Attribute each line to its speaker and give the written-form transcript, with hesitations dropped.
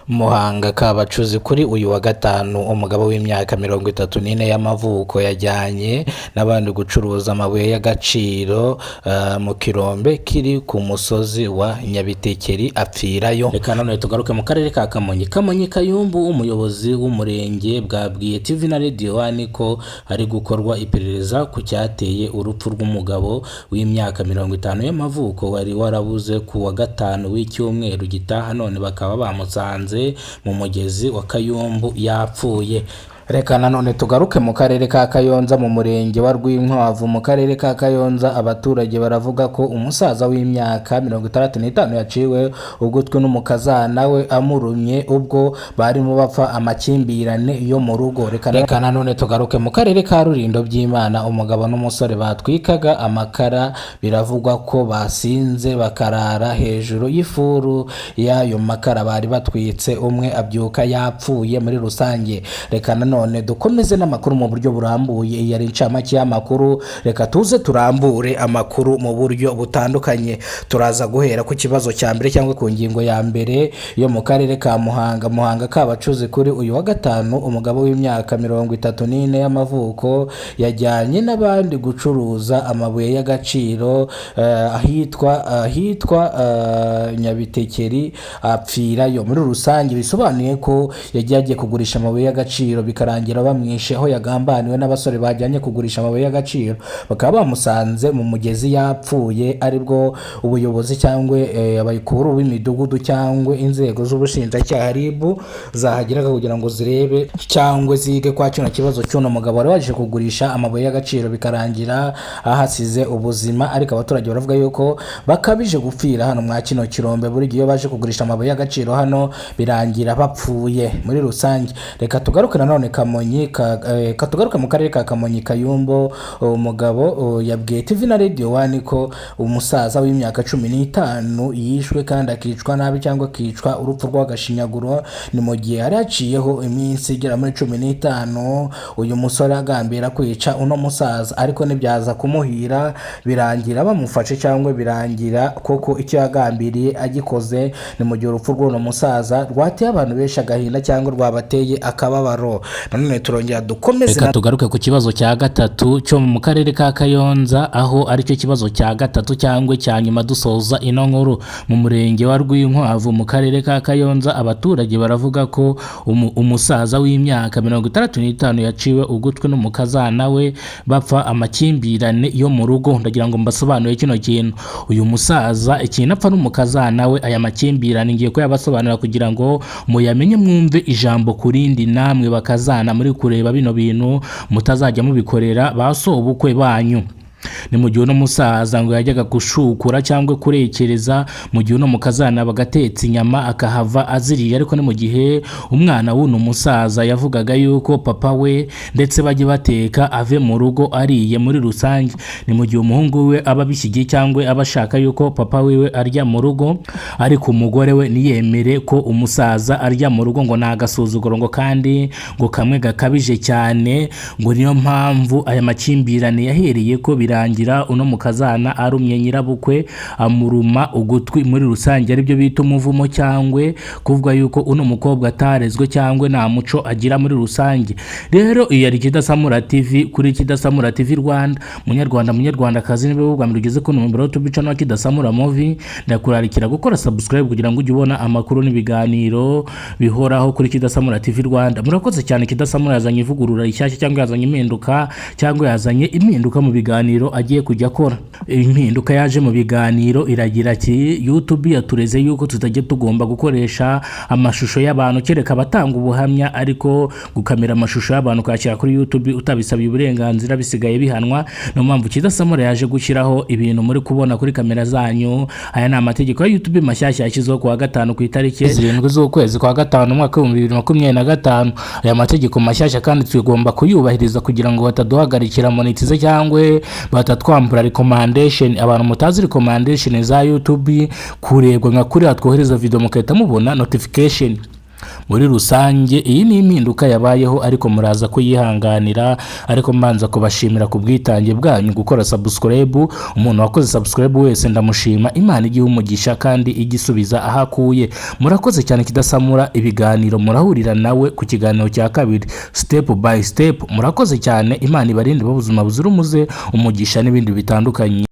Speaker 1: Muhanga Kabacuzi kuri uyu wa gatanu umugabo w'imyaka 34 y'amavuko yajyanye n'abandi gucuruza amabuye y'agaciro mu kirombe kiri ku musozi wa Nyabitekeri apfirayo. Reka none tugaruke mu karere ka Kamonyi Kayumbu, umuyobozi w'umurenge bwabwiye TV na Radio 1 ko ari gukorwa iperereza ku cyateye urupfu rw'umugabo w'imyaka 50 y'amavuko wari warabuze ku wa gatanu w'icyumweru gitaha, none bakaba bamusanze mu mugezi wa Kayumbu yapfuye. Reka nanone tugaruke mu karere ka Kayonza mu murenge wa Rwinkwavu. Mu karere ka Kayonza abaturage baravuga ko umusaza w'imyaka 65 yaciwe ugutwi n'umukazana we amurumye ubwo barimo bapfa amakimbirane yo mu rugo. Reka nanone tugaruke mu karere ka Rulindo by'Imana, umugabo n'umusore batwikaga amakara biravugwa ko basinze bakarara hejuru y'ifuru y'ayo makara bari batwitse, umwe abyuka yapfuye muri rusange. Reka none dukomeze n'amakuru mu buryo burambuye. Yari incamake y'amakuru, reka tuze turambure amakuru mu buryo butandukanye. Turaza guhera ku kibazo cya mbere cyangwa ku ngingo ya mbere yo mu karere ka Muhanga Kabacuzi kuri uyu wa gatanu umugabo w'imyaka 34 y'amavuko yajyanye n'abandi gucuruza amabuye y'agaciro ahitwa Nyabitekeri apfirayo. Muri rusange bisobanuye ko yagiye kugurisha amabuye y'agaciro bikarangira bamwishe, aho yagambaniwe n'abasore bajyanye kugurisha amabuye y'agaciro bakaba bamusanze mu mugezi yapfuye, aribwo ubuyobozi cyangwa abayikuru b'imidugudu cyangwa inzego z'ubushinjacyaha RIB zahagiraga kugira ngo zirebe cyangwa zige kwa kino kibazo cy'uno mugabo wari waje kugurisha amabuye y'agaciro bikarangira ahasize ubuzima. Ariko abaturage baravuga yuko bakabije gupfira hano mwa kino kirombe, buri gihe baje kugurisha amabuye y'agaciro hano birangira bapfuye muri rusange. Reka tugaruke nanone katugaruka mu karere ka Kamonyi Kayumbu, umugabo yabwiye TV na Radio 1 ko umusaza w'imyaka 15 yishwe kandi akicwa nabi cyangwa akicwa urupfu rw'agashinyaguro. Ni mu gihe hari haciyeho iminsi igera muri 15 uyu musore agambira kwica uno musaza, ariko nibyaza kumuhira birangira bamufashe cyangwa birangira koko icyo yagambiriye agikoze. Ni mu gihe urupfu rw'uno musaza rwateye abantu benshi agahinda cyangwa rwabateye akababaro. Nanone turongera dukomeze. Reka tugaruke ku kibazo cya gatatu cyo mu karere ka Kayonza, aho ari cyo kibazo cya gatatu cyangwa cya nyuma dusoza ino nkuru. Mu murenge wa Rwinkwavu mu karere ka Kayonza abaturage baravuga ko umusaza w'imyaka 65 yaciwe ugutwi n'umukazana we bapfa amakimbirane yo mu rugo. Ndagira ngo mbasobanure kino kintu. Uyu musaza ikintu apfa n'umukazana we, aya makimbirane ngiye ko yabasobanura kugira ngo muyamenye mwumve ijambo kurindi, namwe bakazana muri kureba bino bintu mutazajya mubikorera basobukwe banyu. Ni mu gihe no musaza ngo yajyaga gushukura cyangwa kurekereza, mu gihe no mukazana bagatetse inyama akahava aziriye. Ariko ni mu gihe umwana w'uno musaza yavugaga yuko papa we ndetse bajye bateka ave mu rugo ariye muri rusange. Ni mu gihe umuhungu we aba bishyigiye cyangwa abashaka yuko papa we arya mu rugo, ariko umugore we niyemere ko umusaza arya mu rugo ngo nagasuzuguro ngo kandi ngo kamwe gakabije cyane. Ngo niyo mpamvu aya makimbirane yahereye ko birangira uno mukazana arumye nyirabukwe amuruma ugutwi muri rusange, aribyo bita umuvumo cyangwa kuvuga yuko uno mukobwa atarezwe cyangwa nta muco agira muri rusange. Rero iyo ari Kidasamura TV kuri Kidasamura TV Rwanda. Munyarwandakazi niba ubwambere ugeze ku numero tubica no Kidasamura Movie, ndakurarikira gukora subscribe kugira ngo ujye ubona amakuru n'ibiganiro bihoraho kuri Kidasamura TV Rwanda. Murakoze cyane. Kidasamura yazanye ivugurura rishyashya cyangwa yazanye impinduka cyangwa yazanye impinduka mu biganiro agiye kujya akora. Impinduka yaje mu biganiro iragira ati YouTube yatureze yuko tutajye tugomba gukoresha amashusho y'abantu kereka abatanga ubuhamya, ariko gukamera amashusho y'abantu kashyira kuri YouTube utabisabiye uburenganzira bisigaye bihanwa. No mpamvu Kidasamura yaje gushyiraho ibintu muri kubona kuri kamera zanyu. Aya ni amategeko ya YouTube mashyashya yashyizeho ku wa gatanu ku itariki 7 z'ukwezi kwa gatanu mwaka wa 2025. Aya mategeko mashyashya kandi tugomba kuyubahiriza kugira ngo bataduhagarikira monetize cyangwa batatwambura recommendation. Abantu mutazi recommendation za YouTube kurebwa nka kuri atwohereza video mukahita mubona notification. muri rusange iyi ni impinduka yabayeho ariko muraza kuyihanganira, ariko mbanza kubashimira ku bwitange bwanyu gukora subscribe. Umuntu wakoze subscribe wese ndamushima, Imana igihe umugisha kandi igisubiza ahakuye. Murakoze cyane kidasamura ibiganiro, murahurira nawe ku kiganiro cya kabiri step by step. Murakoze cyane, Imana ibarinde ubuzima buzira umuze, umugisha n'ibindi bitandukanye.